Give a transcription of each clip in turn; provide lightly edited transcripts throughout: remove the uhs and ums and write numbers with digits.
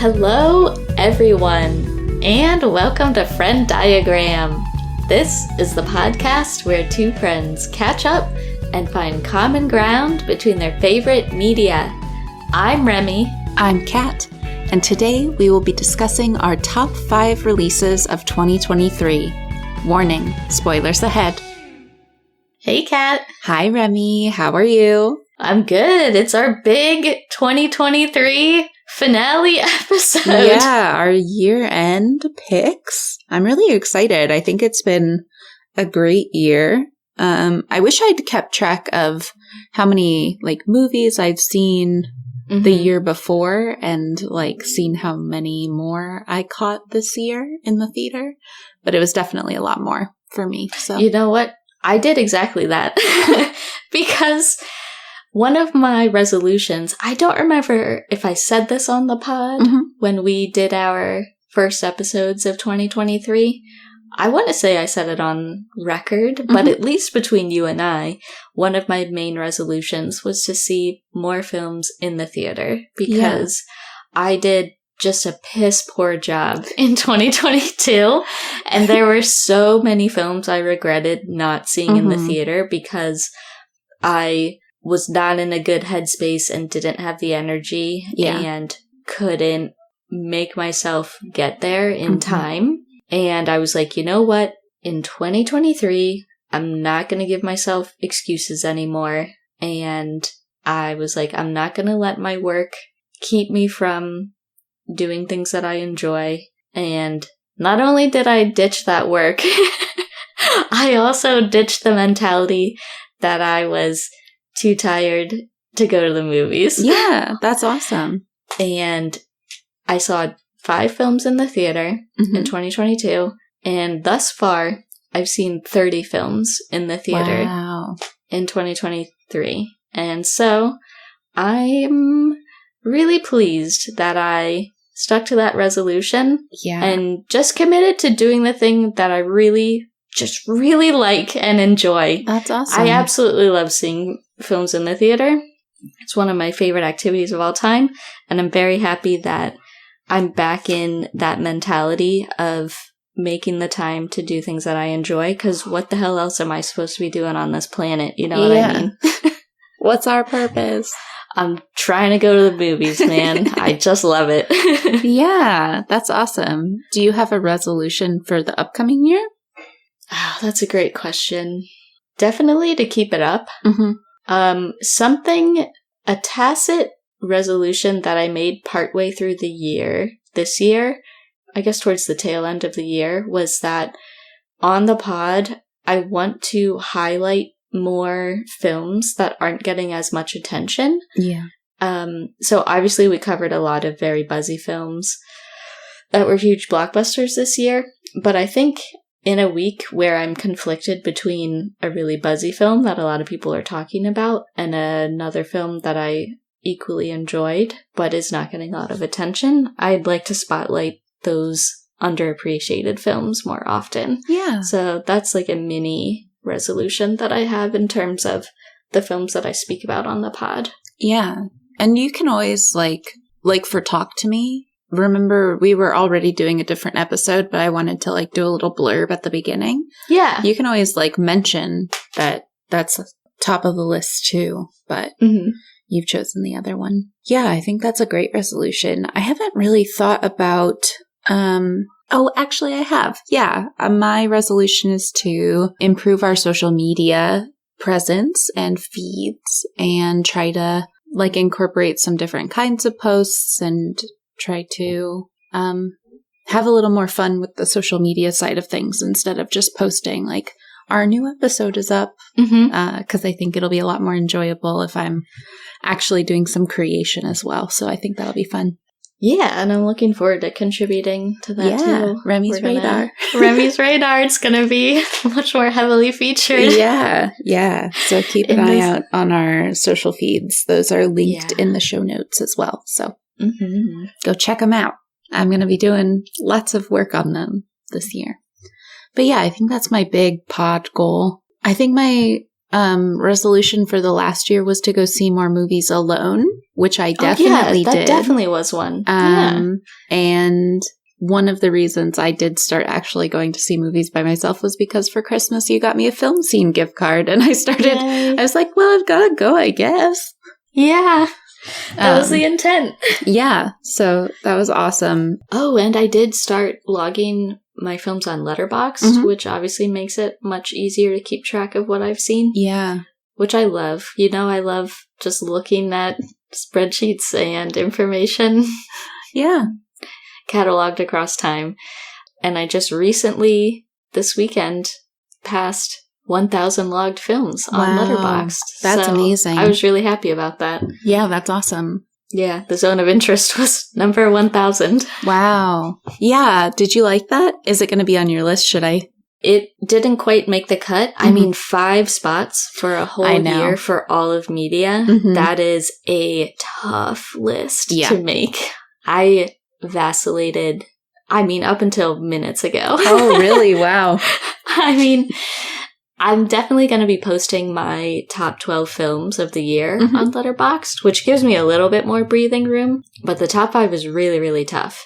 Hello, everyone, and welcome to FrennDiagram. This is the podcast where two friends catch up and find common ground between their favorite media. I'm Remy. I'm Kat, and today we will be discussing our top 5 releases of 2023. Warning, spoilers ahead. Hey, Kat. Hi, Remy. How are you? I'm good. It's our big 2023 finale episode. Yeah, our year-end picks. I'm really excited. I think it's been a great year. I wish I'd kept track of how many movies I've seen the year before and seen how many more I caught this year in the theater, but it was definitely a lot more for me. So you know what? I did exactly that because one of my resolutions, I don't remember if I said this on the pod when we did our first episodes of 2023. I want to say I said it on record, but at least between you and I, one of my main resolutions was to see more films in the theater because I did just a piss poor job in 2022. And there were so many films I regretted not seeing in the theater because I was not in a good headspace and didn't have the energy and couldn't make myself get there in time. And I was like, you know what? In 2023, I'm not going to give myself excuses anymore. And I was like, I'm not going to let my work keep me from doing things that I enjoy. And not only did I ditch that work, I also ditched the mentality that I was too tired to go to the movies. Yeah, that's awesome. And I saw 5 films in the theater in 2022, and thus far, I've seen 30 films in the theater in 2023. And so, I'm really pleased that I stuck to that resolution and just committed to doing the thing that I really like and enjoy. That's awesome. I absolutely love seeing films in the theater. It's one of my favorite activities of all time, and I'm very happy that I'm back in that mentality of making the time to do things that I enjoy, because what the hell else am I supposed to be doing on this planet? You know what I mean? What's our purpose? I'm trying to go to the movies, man. I just love it. Yeah, that's awesome. Do you have a resolution for the upcoming year? Oh, that's a great question. Definitely to keep it up. A tacit resolution that I made partway through the year, this year, I guess towards the tail end of the year, was that on the pod, I want to highlight more films that aren't getting as much attention. Yeah. So obviously we covered a lot of very buzzy films that were huge blockbusters this year, but I think in a week where I'm conflicted between a really buzzy film that a lot of people are talking about and another film that I equally enjoyed but is not getting a lot of attention, I'd like to spotlight those underappreciated films more often. Yeah. So that's like a mini resolution that I have in terms of the films that I speak about on the pod. Yeah. And you can always like for Talk to Me, remember we were already doing a different episode, but I wanted to do a little blurb at the beginning. Yeah. You can always mention that that's top of the list too, but you've chosen the other one. Yeah, I think that's a great resolution. I haven't really thought about, actually I have. Yeah. My resolution is to improve our social media presence and feeds and try to incorporate some different kinds of posts and try to have a little more fun with the social media side of things instead of just posting our new episode is up, because I think it'll be a lot more enjoyable if I'm actually doing some creation as well. So I think that'll be fun. Yeah, and I'm looking forward to contributing to that too. Remy's Radar. Remy's Radar. It's going to be much more heavily featured. Yeah. So keep an eye out on our social feeds. Those are linked in the show notes as well. So go check them out. I'm going to be doing lots of work on them this year. But yeah, I think that's my big pod goal. I think my resolution for the last year was to go see more movies alone, which I definitely did. That definitely was one. And one of the reasons I did start actually going to see movies by myself was because for Christmas you got me a film scene gift card, and I was like, well, I've got to go, I guess. Yeah. That was the intent. Yeah. So that was awesome. Oh, and I did start logging my films on Letterboxd, which obviously makes it much easier to keep track of what I've seen. Yeah. Which I love. I love just looking at spreadsheets and information. Yeah. Cataloged across time. And I just recently, this weekend, passed 1,000 logged films on Letterboxd. That's amazing. I was really happy about that. Yeah, that's awesome. Yeah, the zone of interest was number 1,000. Wow. Yeah, did you like that? Is it going to be on your list? Should I? It didn't quite make the cut. I mean, 5 spots for a whole year for all of media. That is a tough list to make. I vacillated, up until minutes ago. Oh, really? Wow. I'm definitely going to be posting my top 12 films of the year on Letterboxd, which gives me a little bit more breathing room. But the top 5 is really, really tough.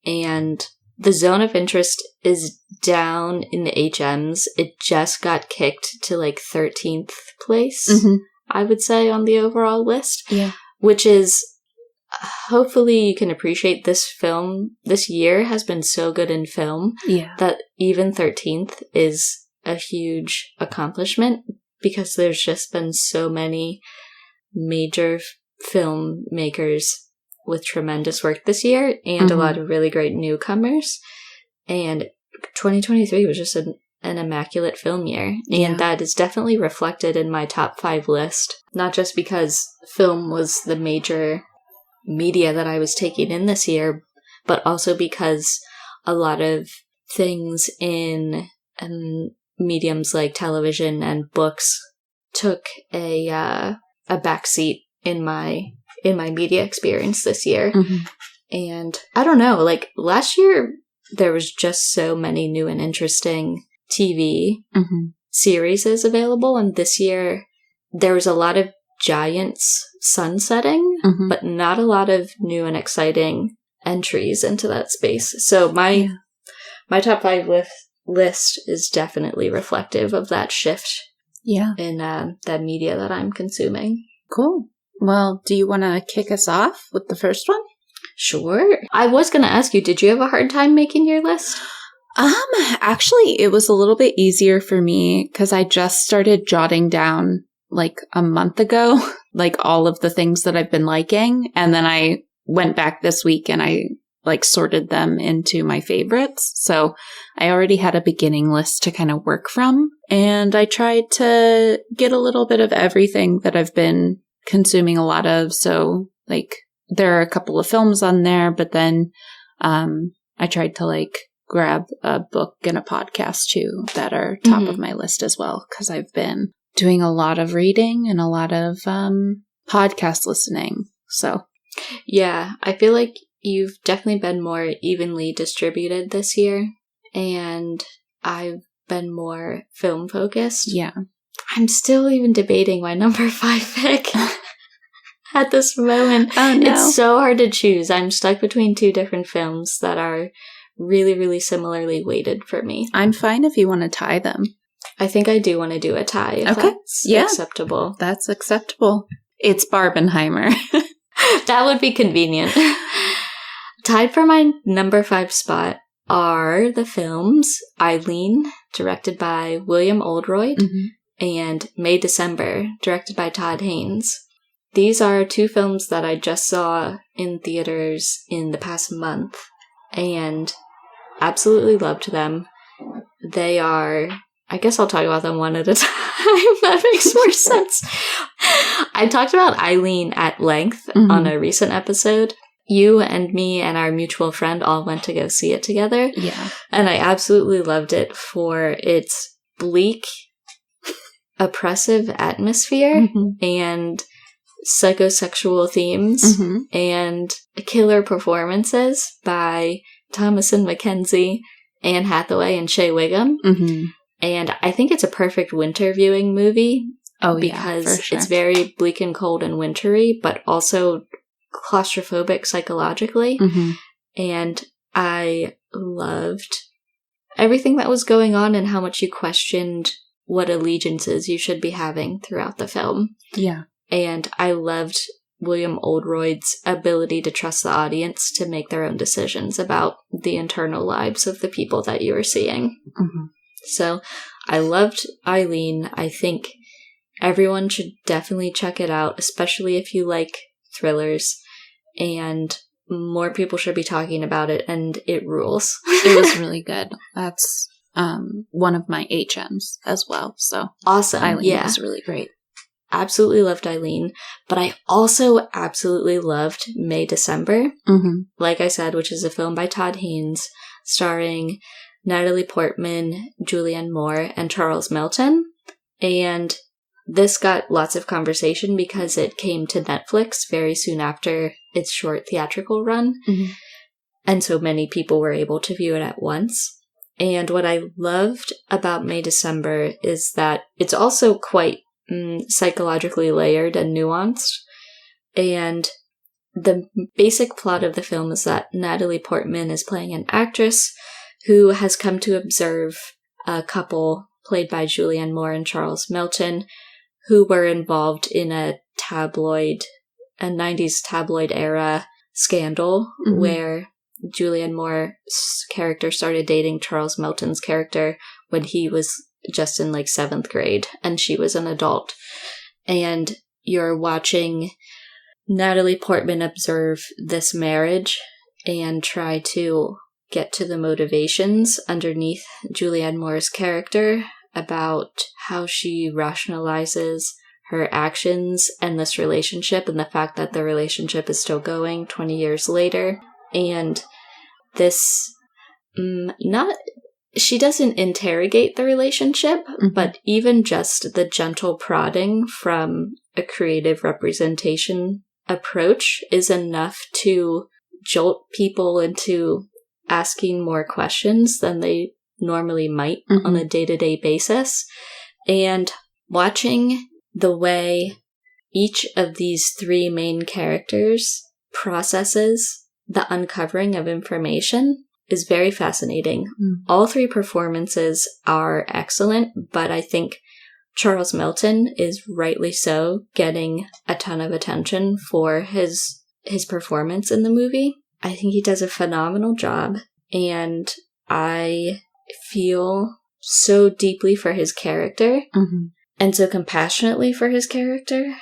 And the zone of interest is down in the HMs. It just got kicked to 13th place, I would say, on the overall list. Yeah. Which is, hopefully you can appreciate this film. This year has been so good in film that even 13th is a huge accomplishment, because there's just been so many major filmmakers with tremendous work this year, and a lot of really great newcomers. And 2023 was just an immaculate film year, and that is definitely reflected in my top 5 list, not just because film was the major media that I was taking in this year, but also because a lot of things in mediums like television and books took a backseat in my media experience this year. And I don't know, last year there was just so many new and interesting TV series available, and this year there was a lot of giants sunsetting, but not a lot of new and exciting entries into that space. So my top 5 list is definitely reflective of that shift in that media that I'm consuming. Cool. Well, do you want to kick us off with the first one? Sure. I was going to ask you, did you have a hard time making your list? Actually, it was a little bit easier for me because I just started jotting down a month ago, all of the things that I've been liking. And then I went back this week and I sorted them into my favorites. So I already had a beginning list to kind of work from. And I tried to get a little bit of everything that I've been consuming a lot of. So there are a couple of films on there, but then I tried to grab a book and a podcast too that are top of my list as well, because I've been doing a lot of reading and a lot of podcast listening. So yeah, I feel like you've definitely been more evenly distributed this year, and I've been more film focused. Yeah. I'm still even debating my number 5 pick at this moment. Oh, no. It's so hard to choose. I'm stuck between 2 different films that are really, really similarly weighted for me. I'm fine if you want to tie them. I think I do want to do a tie, if that's acceptable. That's acceptable. It's Barbenheimer. That would be convenient. Tied for my number 5 spot are the films Eileen, directed by William Oldroyd, and May December, directed by Todd Haynes. These are 2 films that I just saw in theaters in the past month, and absolutely loved them. They are... I guess I'll talk about them one at a time. That makes more sense. I talked about Eileen at length on a recent episode. You and me and our mutual friend all went to go see it together. Yeah. And I absolutely loved it for its bleak, oppressive atmosphere and psychosexual themes and killer performances by Thomasin McKenzie, Anne Hathaway, and Shea Wiggum. And I think it's a perfect winter viewing movie. Oh, because yeah, for sure. It's very bleak and cold and wintry, but also claustrophobic psychologically. Mm-hmm. And I loved everything that was going on and how much you questioned what allegiances you should be having throughout the film. Yeah. And I loved William Oldroyd's ability to trust the audience to make their own decisions about the internal lives of the people that you were seeing. Mm-hmm. So I loved Eileen. I think everyone should definitely check it out, especially if you like thrillers. And more people should be talking about it, and it rules. It was really good. That's one of my HMs as well. So awesome. Eileen was really great. Absolutely loved Eileen, but I also absolutely loved May December, like I said, which is a film by Todd Haynes, starring Natalie Portman, Julianne Moore, and Charles Melton. And this got lots of conversation because it came to Netflix very soon after its short theatrical run, and so many people were able to view it at once. And what I loved about May December is that it's also quite psychologically layered and nuanced. And the basic plot of the film is that Natalie Portman is playing an actress who has come to observe a couple played by Julianne Moore and Charles Melton who were involved in a 90s tabloid era scandal where Julianne Moore's character started dating Charles Melton's character when he was just in like 7th grade and she was an adult. And you're watching Natalie Portman observe this marriage and try to get to the motivations underneath Julianne Moore's character about how she rationalizes her actions and this relationship and the fact that the relationship is still going 20 years later. And this she doesn't interrogate the relationship, but even just the gentle prodding from a creative representation approach is enough to jolt people into asking more questions than they normally might on a day-to-day basis. And watching the way each of these 3 main characters processes the uncovering of information is very fascinating. All 3 performances are excellent, but I think Charles Melton is rightly so getting a ton of attention for his performance in the movie. I think he does a phenomenal job, and I feel so deeply for his character and so compassionately for his character.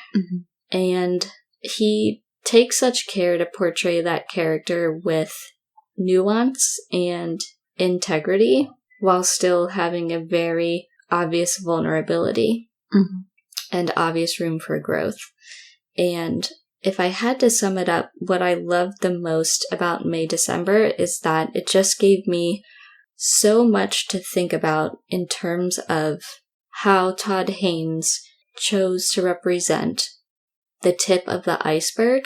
And he takes such care to portray that character with nuance and integrity while still having a very obvious vulnerability and obvious room for growth. And if I had to sum it up, what I loved the most about May December is that it just gave me so much to think about in terms of how Todd Haynes chose to represent the tip of the iceberg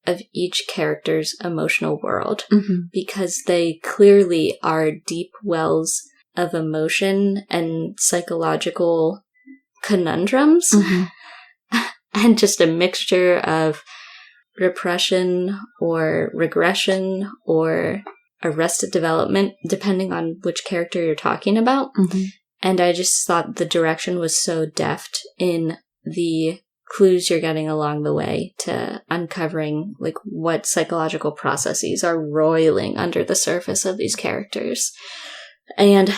of each character's emotional world, because they clearly are deep wells of emotion and psychological conundrums and just a mixture of repression or regression or arrested development, depending on which character you're talking about. And I just thought the direction was so deft in the clues you're getting along the way to uncovering like what psychological processes are roiling under the surface of these characters. And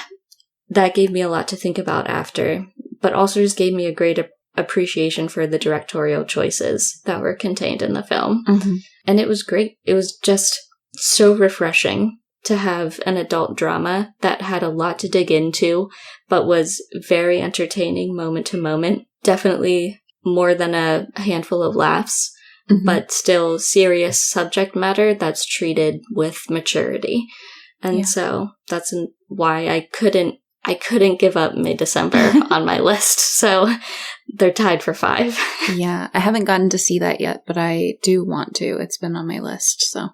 that gave me a lot to think about after, but also just gave me a great appreciation for the directorial choices that were contained in the film. And it was great. It was just so refreshing to have an adult drama that had a lot to dig into, but was very entertaining moment to moment. Definitely more than a handful of laughs, but still serious subject matter that's treated with maturity. And so that's why I couldn't give up May December on my list. So they're tied for 5. Yeah, I haven't gotten to see that yet, but I do want to. It's been on my list, so.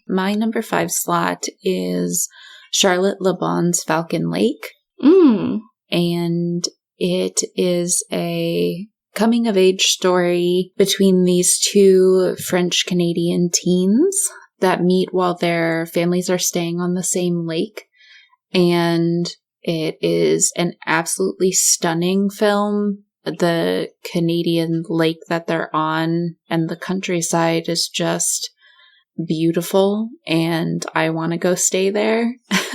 My number 5 slot is Charlotte Le Bon's Falcon Lake. and it is a coming-of-age story between these two French-Canadian teens that meet while their families are staying on the same lake. And it is an absolutely stunning film. The Canadian lake that they're on and the countryside is just beautiful, and I want to go stay there.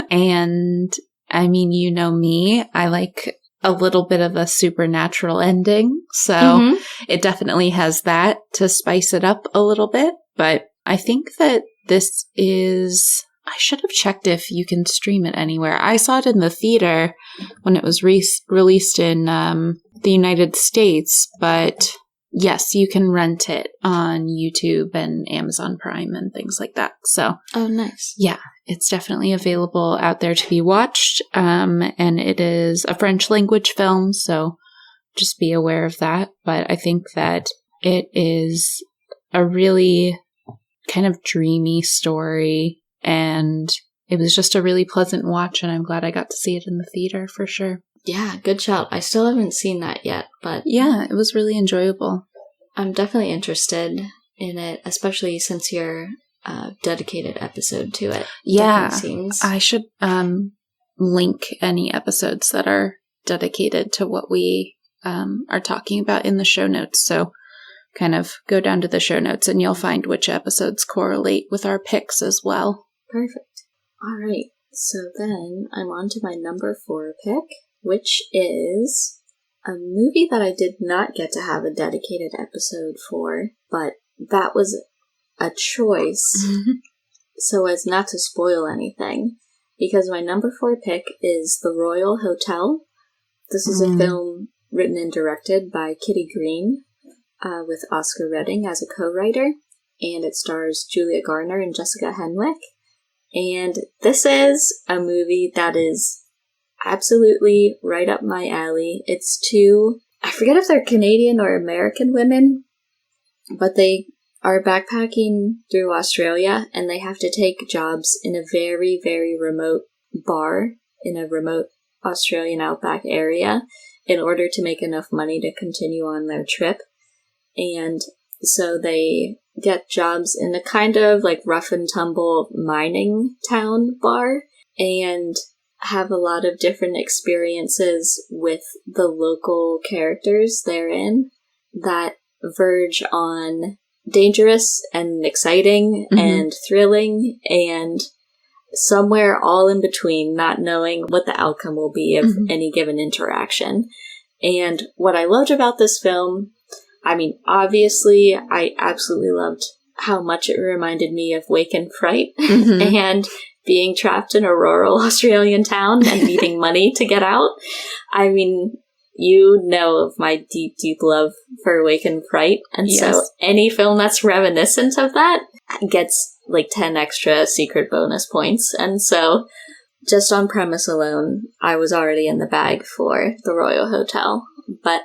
And I mean, you know me, I like a little bit of a supernatural ending, so it definitely has that to spice it up a little bit. But I think that this is, I should have checked if you can stream it anywhere. I saw it in the theater when it was released in the United States, but yes, you can rent it on YouTube and Amazon Prime and things like that. So, oh, nice. Yeah, it's definitely available out there to be watched. And it is a French language film, so just be aware of that. But I think that it is a really kind of dreamy story, and it was just a really pleasant watch, and I'm glad I got to see it in the theater for sure. Yeah, good shout. I still haven't seen that yet, but yeah, it was really enjoyable. I'm definitely interested in it, especially since your dedicated episode to it. Yeah, seems... I should link any episodes that are dedicated to what we are talking about in the show notes. So kind of go down to the show notes and you'll find which episodes correlate with our picks as well. Perfect. All right. So then I'm on to my number 4 pick, which is a movie that I did not get to have a dedicated episode for, but that was a choice so as not to spoil anything, because my number 4 pick is The Royal Hotel. This is a film written and directed by Kitty Green, with Oscar Redding as a co-writer, and it stars Julia Garner and Jessica Henwick. And this is a movie that is absolutely right up my alley. It's two, I forget if they're Canadian or American women, but they are backpacking through Australia, and they have to take jobs in a very, very remote bar in a remote Australian outback area in order to make enough money to continue on their trip. And so they get jobs in a kind of like rough and tumble mining town bar and have a lot of different experiences with the local characters therein that verge on dangerous and exciting and thrilling and somewhere all in between, not knowing what the outcome will be of any given interaction. And what I loved about this film, I mean, obviously, I absolutely loved how much it reminded me of Wake and Fright and being trapped in a rural Australian town and needing money to get out. I mean, you know of my deep, deep love for Wake and Fright. And so any film that's reminiscent of that gets like 10 extra secret bonus points. And so just on premise alone, I was already in the bag for The Royal Hotel. But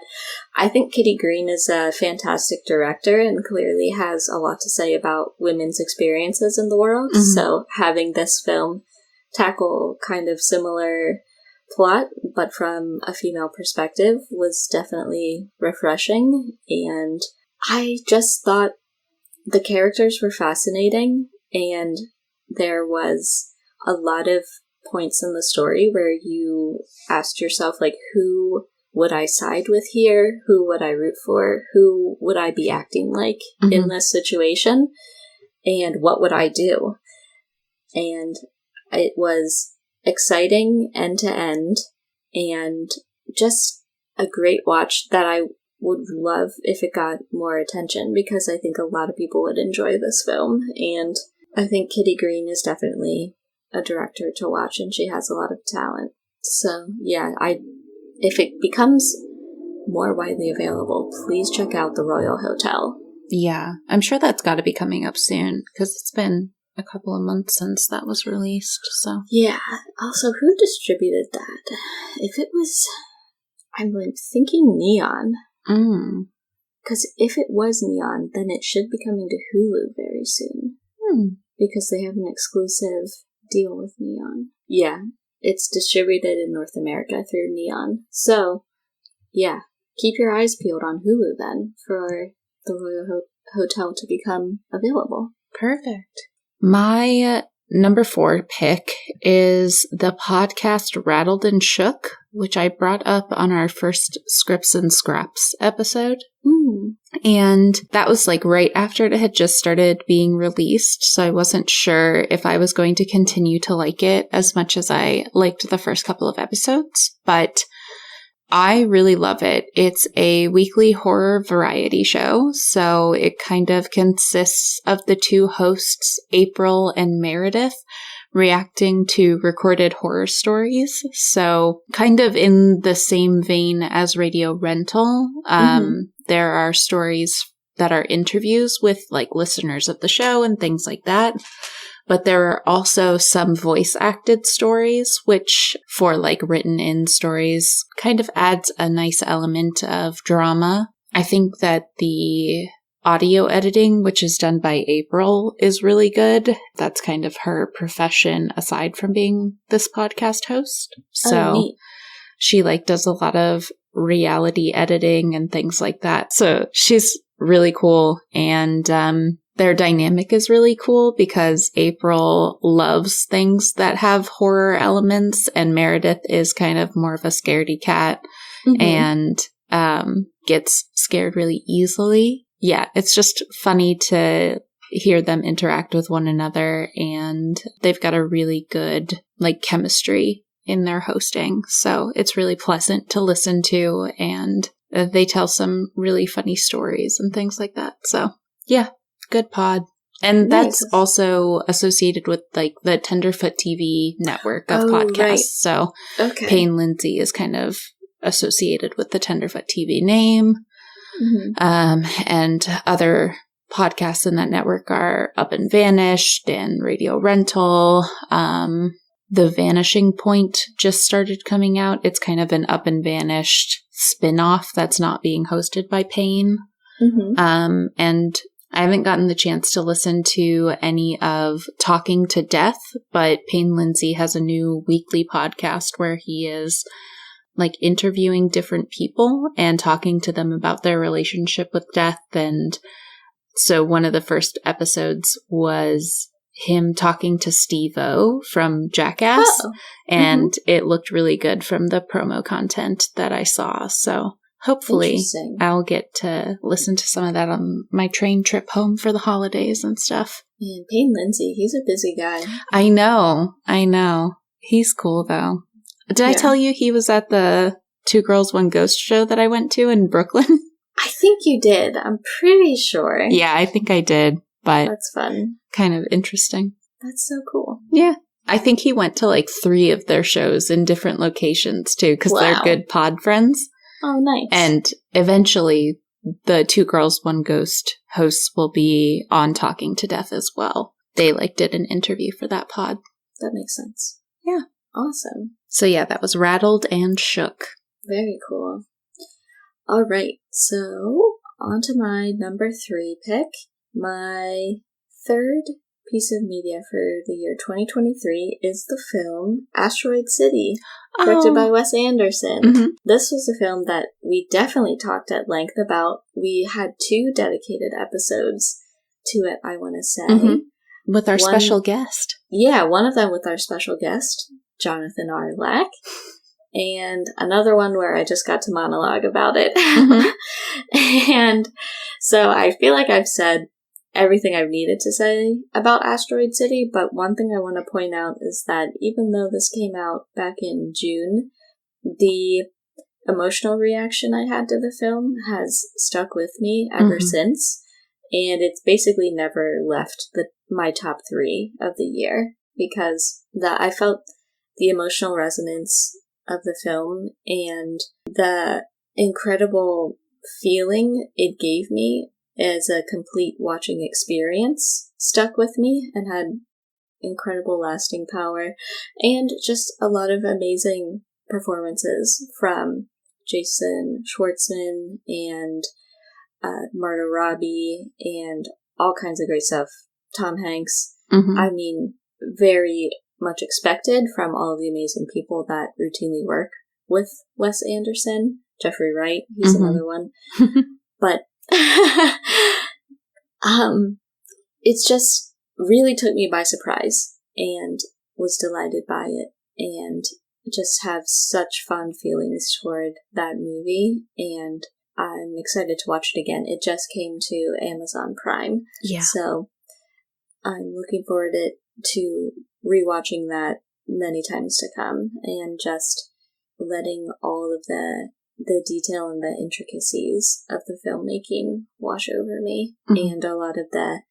I think Kitty Green is a fantastic director and clearly has a lot to say about women's experiences in the world. So having this film tackle kind of similar plot, but from a female perspective, was definitely refreshing. And I just thought the characters were fascinating, and there was a lot of points in the story where you asked yourself, like, who would I side with here? Who would I root for? Who would I be acting like in this situation? And what would I do? And it was exciting end to end and just a great watch that I would love if it got more attention, because I think a lot of people would enjoy this film. And I think Kitty Green is definitely a director to watch, and she has a lot of talent. So yeah, if it becomes more widely available, please check out The Royal Hotel. Yeah, I'm sure that's got to be coming up soon, because it's been a couple of months since that was released, so. Yeah, also, who distributed that? If it was, I'm like thinking Neon. Because if it was Neon, then it should be coming to Hulu very soon. Because they have an exclusive deal with Neon. Yeah. it's distributed in North America through Neon. So, yeah, keep your eyes peeled on Hulu then for the Royal Hotel to become available. Perfect. My number 4 pick is the podcast Rattled and Shook, which I brought up on our first Scripts and Scraps episode. And that was like right after it had just started being released, so I wasn't sure if I was going to continue to like it as much as I liked the first couple of episodes, but I really love it. It's a weekly horror variety show, so it kind of consists of the 2 hosts, April and Meredith, reacting to recorded horror stories. So kind of in the same vein as Radio Rental, there are stories that are interviews with like listeners of the show and things like that. But there are also some voice acted stories, which for like written in stories kind of adds a nice element of drama. I think that the audio editing, which is done by April, is really good. That's kind of her profession aside from being this podcast host. So she like does a lot of reality editing and things like that. So she's really cool. And their dynamic is really cool because April loves things that have horror elements and Meredith is kind of more of a scaredy cat and gets scared really easily. Yeah, it's just funny to hear them interact with one another, and they've got a really good like chemistry in their hosting. So it's really pleasant to listen to, and they tell some really funny stories and things like that. So yeah, good pod. And that's also associated with like the Tenderfoot TV network of podcasts. Right. So Payne Lindsay is kind of associated with the Tenderfoot TV name. And other podcasts in that network are Up and Vanished and Radio Rental. The Vanishing Point just started coming out. It's kind of an Up and Vanished spin-off that's not being hosted by Payne. And I haven't gotten the chance to listen to any of Talking to Death, but Payne Lindsay has a new weekly podcast where he is like interviewing different people and talking to them about their relationship with death. And so one of the first episodes was him talking to Steve-O from Jackass, and it looked really good from the promo content that I saw. So hopefully I'll get to listen to some of that on my train trip home for the holidays and stuff. Man, Payne Lindsay, he's a busy guy. I know. He's cool though. Did I tell you he was at the 2 Girls, 1 Ghost show that I went to in Brooklyn? I think you did. I'm pretty sure. Yeah, I think I did, but that's fun. Kind of interesting. That's so cool. Yeah. I think he went to like 3 of their shows in different locations too, because they're good pod friends. Oh, nice. And eventually the 2 Girls, 1 Ghost hosts will be on Talking to Death as well. They like did an interview for that pod. That makes sense. Yeah. Awesome. So yeah, that was Rattled and Shook. Very cool. All right, so on to my number 3 pick. My third piece of media for the year 2023 is the film Asteroid City, directed by Wes Anderson. This was a film that we definitely talked at length about. We had 2 dedicated episodes to it, I want to say. With our special guest. Yeah, one of them with our special guest, Jonathan R. Lack, and another one where I just got to monologue about it. And so I feel like I've said everything I've needed to say about Asteroid City, but one thing I want to point out is that even though this came out back in June, the emotional reaction I had to the film has stuck with me ever since, and it's basically never left my top 3 of the year, because I felt the emotional resonance of the film and the incredible feeling it gave me as a complete watching experience stuck with me and had incredible lasting power, and just a lot of amazing performances from Jason Schwartzman and Margot Robbie and all kinds of great stuff. Tom Hanks. I mean, very much expected from all of the amazing people that routinely work with Wes Anderson. Jeffrey Wright, he's another one. But it's just really took me by surprise and was delighted by it and just have such fond feelings toward that movie, and I'm excited to watch it again. It just came to Amazon Prime. Yeah. So I'm looking forward to rewatching that many times to come and just letting all of the detail and the intricacies of the filmmaking wash over me, and a lot of the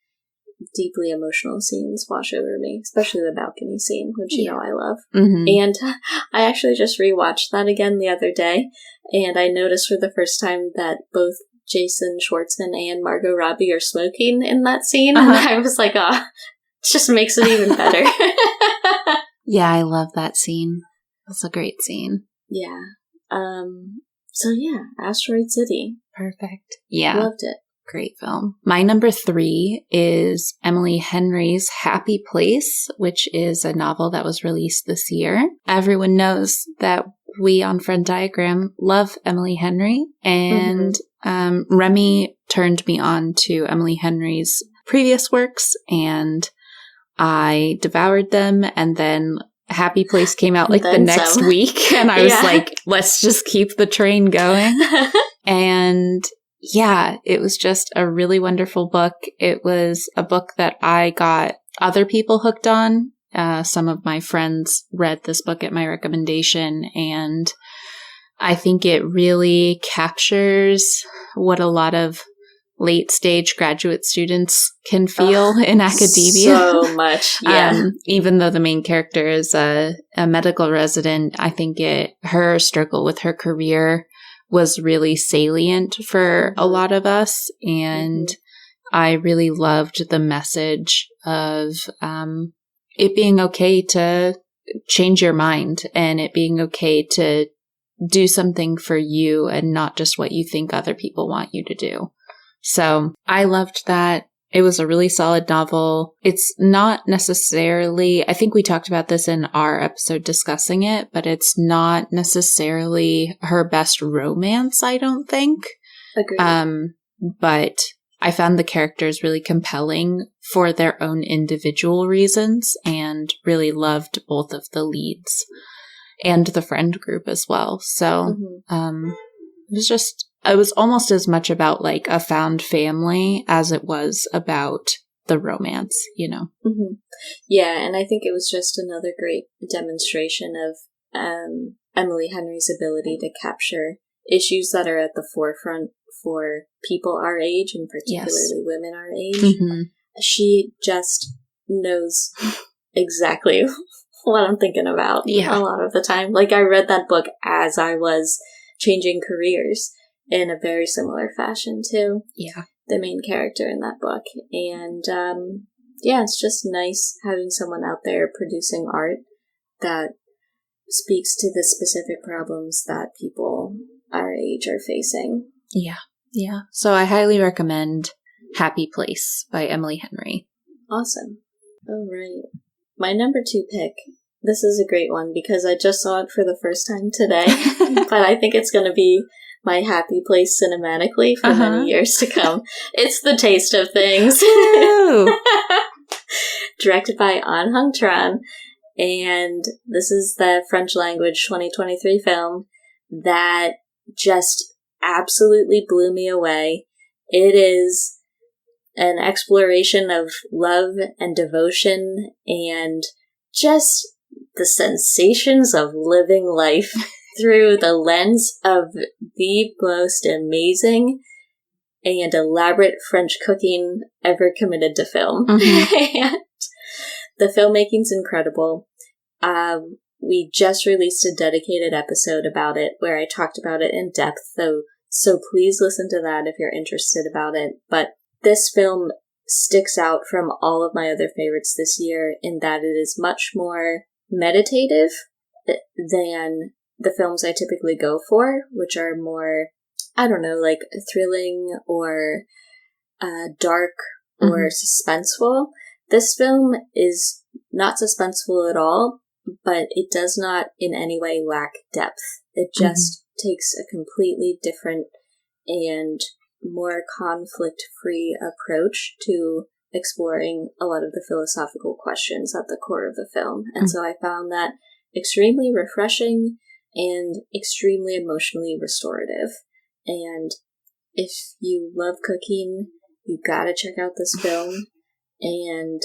deeply emotional scenes wash over me, especially the balcony scene, which you know I love. And I actually just rewatched that again the other day, and I noticed for the first time that both Jason Schwartzman and Margot Robbie are smoking in that scene, and I was like, oh, it just makes it even better. Yeah, I love that scene. That's a great scene. Yeah. So yeah, Asteroid City. Perfect. Yeah. Loved it. Great film. My number 3 is Emily Henry's Happy Place, which is a novel that was released this year. Everyone knows that we on FrennDiagram love Emily Henry, and Remy turned me on to Emily Henry's previous works, and I devoured them, and then Happy Place came out like the next week, and I was like, let's just keep the train going. And yeah, it was just a really wonderful book. It was a book that I got other people hooked on. Some of my friends read this book at my recommendation, and I think it really captures what a lot of late-stage graduate students can feel in academia. So much, yeah. Even though the main character is a medical resident, I think her struggle with her career was really salient for a lot of us, and I really loved the message of it being okay to change your mind, and it being okay to do something for you and not just what you think other people want you to do. So I loved that. It was a really solid novel. It's not necessarily, I think we talked about this in our episode discussing it, but it's not necessarily her best romance, I don't think. Agreed. But I found the characters really compelling for their own individual reasons, and really loved both of the leads and the friend group as well. So it was almost as much about like a found family as it was about the romance, you know? Yeah, and I think it was just another great demonstration of Emily Henry's ability to capture issues that are at the forefront for people our age, and particularly women our age. She just knows exactly what I'm thinking about a lot of the time. Like, I read that book as I was changing careers in a very similar fashion to the main character in that book. And it's just nice having someone out there producing art that speaks to the specific problems that people our age are facing. Yeah. So I highly recommend Happy Place by Emily Henry. Awesome. All right. My number 2 pick, this is a great one because I just saw it for the first time today, but I think it's going to be my happy place cinematically for many years to come. It's The Taste of Things. Directed by An Hung Tran, and this is the French language 2023 film that just absolutely blew me away. It is an exploration of love and devotion and just the sensations of living life through the lens of the most amazing and elaborate French cooking ever committed to film. And the filmmaking's incredible. We just released a dedicated episode about it where I talked about it in depth, so please listen to that if you're interested about it. But this film sticks out from all of my other favorites this year in that it is much more meditative than the films I typically go for, which are more, I don't know, like thrilling or dark or suspenseful. This film is not suspenseful at all, but it does not in any way lack depth. It just takes a completely different and more conflict-free approach to exploring a lot of the philosophical questions at the core of the film. And so I found that extremely refreshing and extremely emotionally restorative. And if you love cooking, you gotta check out this film. And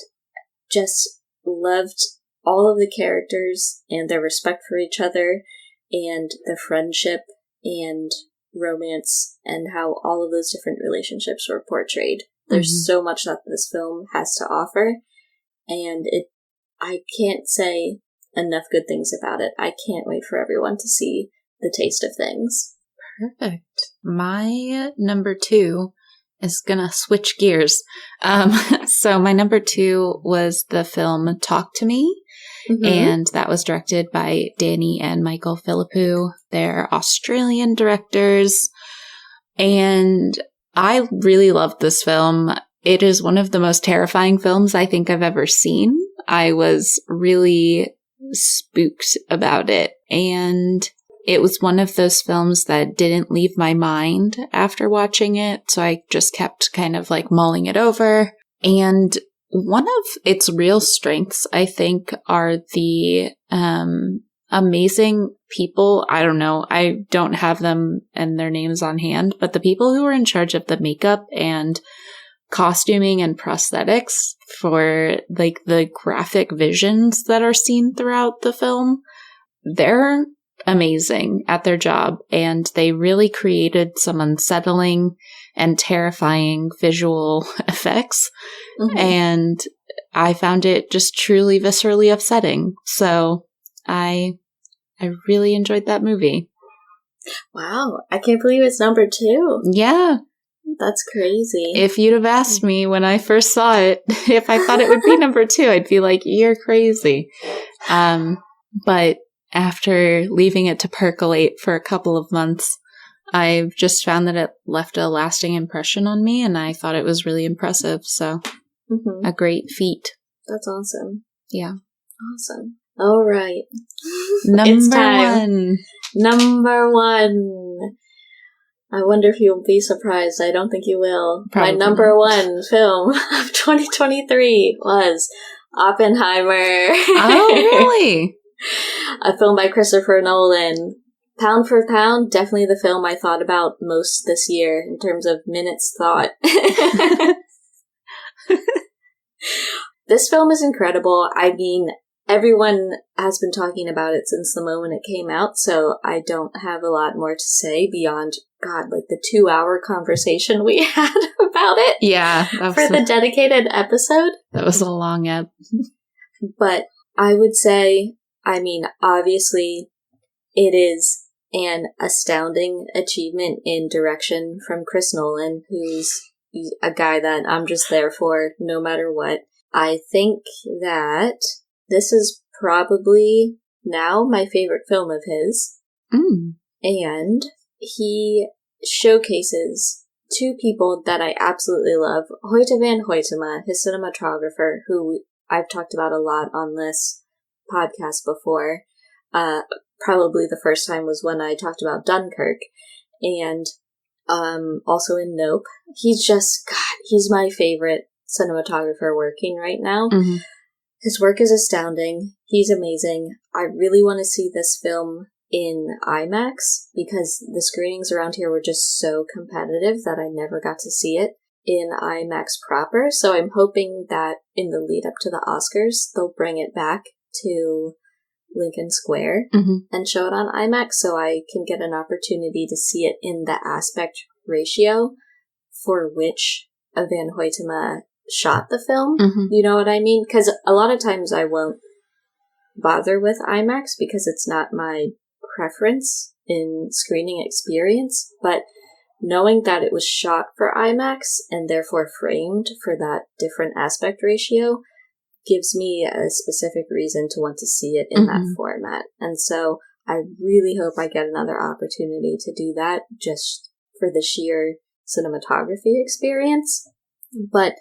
just loved all of the characters and their respect for each other and the friendship and romance and how all of those different relationships were portrayed. There's so much that this film has to offer, and I can't say enough good things about it. I can't wait for everyone to see The Taste of Things. Perfect. My number 2 is gonna switch gears. So my number 2 was the film Talk to Me, and that was directed by Danny and Michael Philippou. They're Australian directors, and I really loved this film. It is one of the most terrifying films I think I've ever seen. I was really spooked about it, and it was one of those films that didn't leave my mind after watching it, so I just kept kind of like mulling it over. And one of its real strengths, I think, are the amazing people. I don't know, I don't have them and their names on hand, but the people who are in charge of the makeup and costuming and prosthetics for like the graphic visions that are seen throughout the film, they're amazing at their job, and they really created some unsettling and terrifying visual effects, and I found it just truly viscerally upsetting. So I really enjoyed that movie. Wow, I can't believe it's number 2. Yeah. That's crazy. If you'd have asked me when I first saw it, if I thought it would be number 2, I'd be like, you're crazy. But after leaving it to percolate for a couple of months, I've just found that it left a lasting impression on me, and I thought it was really impressive. So, a great feat. That's awesome. Yeah. Awesome. All right. Number 1. Number 1. I wonder if you'll be surprised. I don't think you will. Probably My number 1 film of 2023 was Oppenheimer. Oh, really? A film by Christopher Nolan. Pound for pound, definitely the film I thought about most this year in terms of minutes thought. This film is incredible. I mean, everyone has been talking about it since the moment it came out, so I don't have a lot more to say beyond, God, like the 2-hour conversation we had about it. Yeah. For the dedicated episode. That was a long ep. But I would say, I mean, obviously, it is an astounding achievement in direction from Chris Nolan, who's a guy that I'm just there for no matter what. I think that this is probably now my favorite film of his. And he showcases 2 people that I absolutely love. Hoyte van Hoytema, his cinematographer, who I've talked about a lot on this podcast before. Probably the first time was when I talked about Dunkirk, and also in Nope. He's just, God, he's my favorite cinematographer working right now. His work is astounding. He's amazing. I really want to see this film in IMAX because the screenings around here were just so competitive that I never got to see it in IMAX proper. So I'm hoping that in the lead up to the Oscars, they'll bring it back to Lincoln Square and show it on IMAX so I can get an opportunity to see it in the aspect ratio for which Van Hoytema shot the film. You know what I mean? Because a lot of times I won't bother with IMAX because it's not my preference in screening experience, but knowing that it was shot for IMAX and therefore framed for that different aspect ratio gives me a specific reason to want to see it in that format. And so I really hope I get another opportunity to do that just for the sheer cinematography experience. But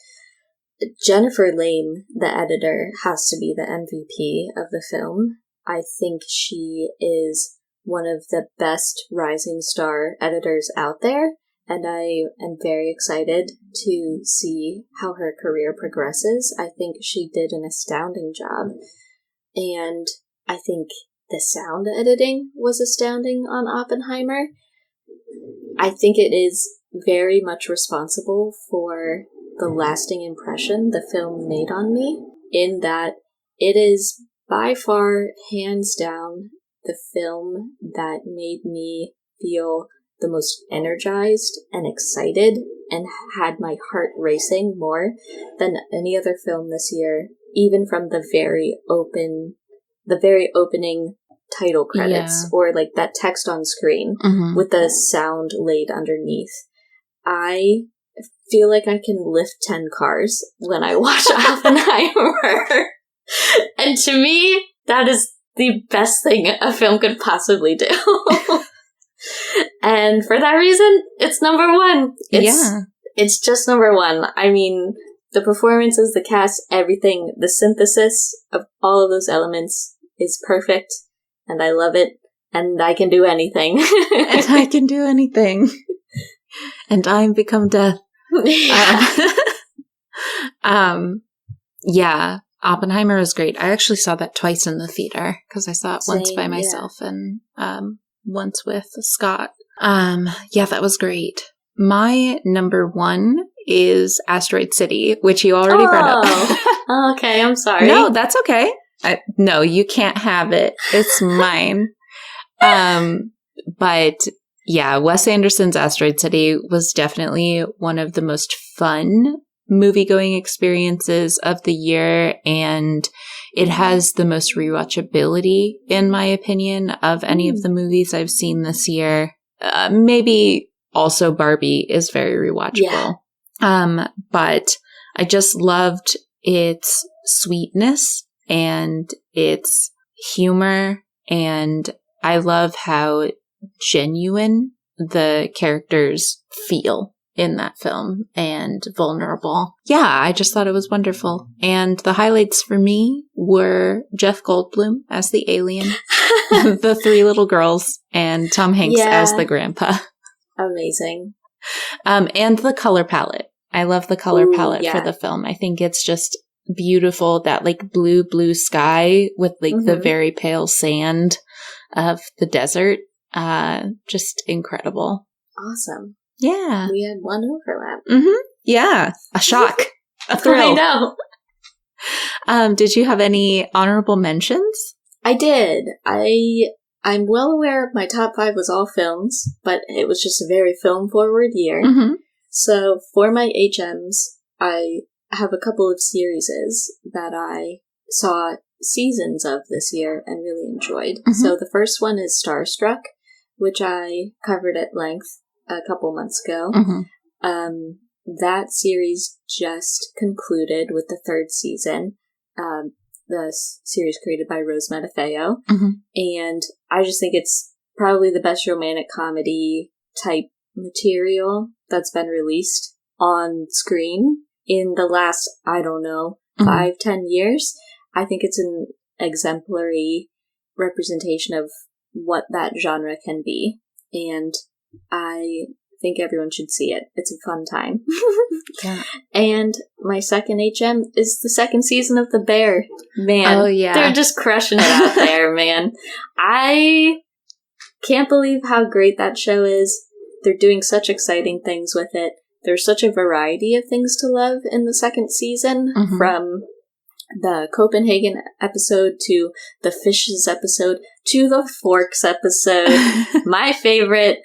Jennifer Lame, the editor, has to be the MVP of the film. I think she is one of the best rising star editors out there, and I am very excited to see how her career progresses. I think she did an astounding job, and I think the sound editing was astounding on Oppenheimer. I think it is very much responsible for the lasting impression the film made on me, in that it is by far, hands down, the film that made me feel the most energized and excited and had my heart racing more than any other film this year, even from the very opening title credits, or like that text on screen with the sound laid underneath. I feel like I can lift 10 cars when I watch Oppenheimer. And to me, that is the best thing a film could possibly do. And for that reason, it's number one. It's just number one. I mean, the performances, the cast, everything, the synthesis of all of those elements is perfect. And I love it. And I can do anything. And I can do anything. And I'm become death. Yeah, Oppenheimer is great. I actually saw that twice in the theater because I saw it once by myself and once with Scott. Yeah, that was great. My number one is Asteroid City, which you already brought up. Okay, I'm sorry. No, that's okay. No, you can't have it. It's mine. But yeah, Wes Anderson's Asteroid City was definitely one of the most fun movie-going experiences of the year, and it has the most rewatchability, in my opinion, of any of the movies I've seen this year. Maybe also Barbie is very rewatchable. Yeah. But I just loved its sweetness and its humor, and I love how genuine the characters feel in that film and vulnerable. Yeah, I just thought it was wonderful. And the highlights for me were Jeff Goldblum as the alien, the three little girls, and Tom Hanks as the grandpa. Amazing. And the color palette. I love the color palette for the film. I think it's just beautiful, that like blue sky with like the very pale sand of the desert. Just incredible. Awesome. Yeah. We had one overlap. Yeah. A shock. A thrill. I know. Did you have any honorable mentions? I did. I'm well aware my top 5 was all films, but it was just a very film-forward year. So for my HMs, I have a couple of series that I saw seasons of this year and really enjoyed. So the first one is Starstruck, which I covered at length a couple months ago. That series just concluded with the 3rd season. The series created by Rose Matafeo. And I just think it's probably the best romantic comedy type material that's been released on screen in the last, 5-10 years. I think it's an exemplary representation of what that genre can be. And I think everyone should see it. It's a fun time. Yeah. And my second HM is the 2nd season of The Bear. Man, oh, yeah. They're just crushing it out there, man. I can't believe how great that show is. They're doing such exciting things with it. There's such a variety of things to love in the 2nd season, from the Copenhagen episode to the Fishes episode to the Forks episode. My favorite,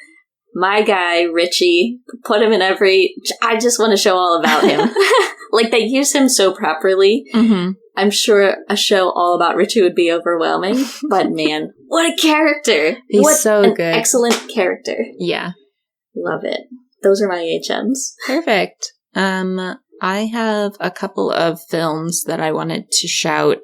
my guy, Richie, put him in I just want to show all about him. Like, they use him so properly. I'm sure a show all about Richie would be overwhelming, but man, what a character. He's so good. Excellent character. Yeah. Love it. Those are my HMs. Perfect. I have a couple of films that I wanted to shout.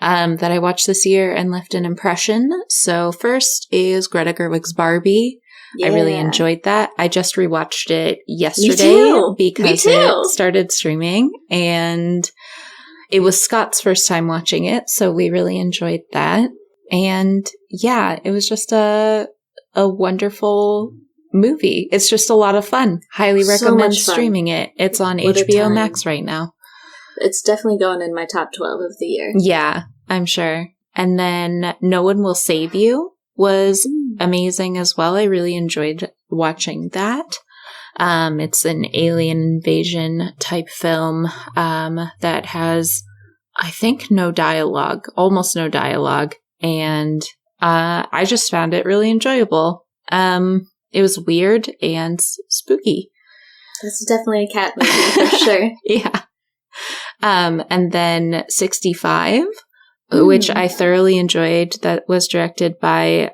that I watched this year and left an impression. So first is Greta Gerwig's Barbie. Yeah. I really enjoyed that. I just rewatched it yesterday because it started streaming, and it was Scott's first time watching it, so we really enjoyed that. And yeah, it was just a wonderful movie. It's just a lot of fun. Highly recommend streaming it. It's on HBO Max right now. It's definitely going in my top 12 of the year. Yeah, I'm sure. And then No One Will Save You was amazing as well. I really enjoyed watching that. It's an alien invasion type film that has, I think, no dialogue, almost no dialogue. And I just found it really enjoyable. It was weird and spooky. This is definitely a cat movie for sure. Yeah. And then 65, which I thoroughly enjoyed, that was directed by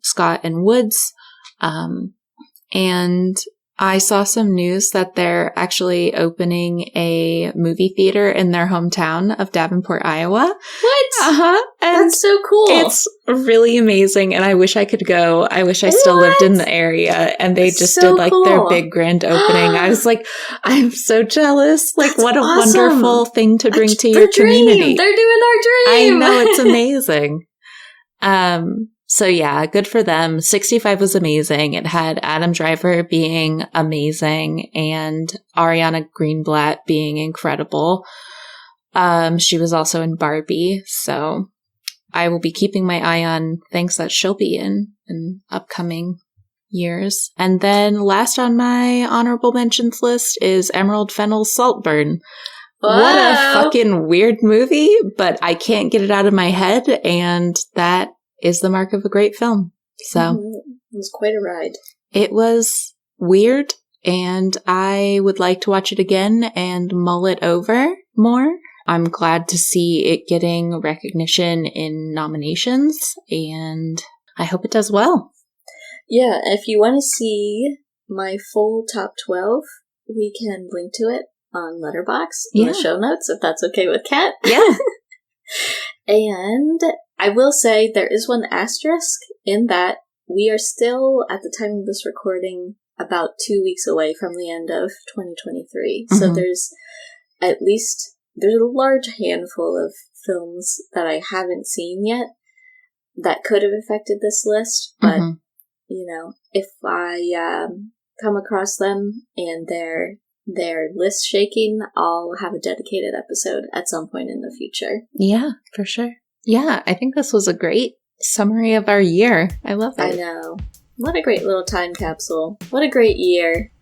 Scott and Woods. And I saw some news that they're actually opening a movie theater in their hometown of Davenport, Iowa. What? Uh-huh. And that's so cool. It's really amazing, and I wish I could go. I wish I still lived in the area, and they just did like their big grand opening. I was like, I'm so jealous. Like, what a wonderful thing to bring to your community. They're doing our dream. I know, it's amazing. So yeah, good for them. 65 was amazing. It had Adam Driver being amazing and Ariana Greenblatt being incredible. She was also in Barbie, so I will be keeping my eye on things that she'll be in upcoming years. And then last on my honorable mentions list is Emerald Fennell's Saltburn. Whoa. What a fucking weird movie, but I can't get it out of my head, and that is the mark of a great film. So it was quite a ride. It was weird, and I would like to watch it again and mull it over more. I'm glad to see it getting recognition in nominations, and I hope it does well. Yeah, if you want to see my full top 12, we can link to it on Letterboxd in the show notes, if that's okay with Kat. Yeah. And I will say there is one asterisk in that we are still, at the time of this recording, about 2 weeks away from the end of 2023. Mm-hmm. So there's a large handful of films that I haven't seen yet that could have affected this list. But, you know, if I come across them and they're list shaking, I'll have a dedicated episode at some point in the future. Yeah, for sure. Yeah, I think this was a great summary of our year. I love it. I know. What a great little time capsule. What a great year.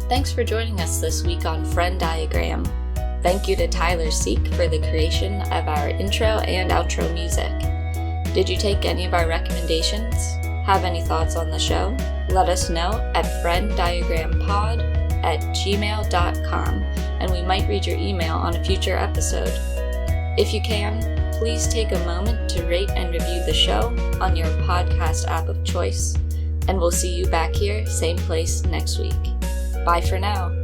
Thanks for joining us this week on FrennDiagram. Thank you to Tyler Seek for the creation of our intro and outro music. Did you take any of our recommendations? Have any thoughts on the show? Let us know at FrennDiagramPod@gmail.com, and we might read your email on a future episode. If you can, please take a moment to rate and review the show on your podcast app of choice, and we'll see you back here, same place next week. Bye for now.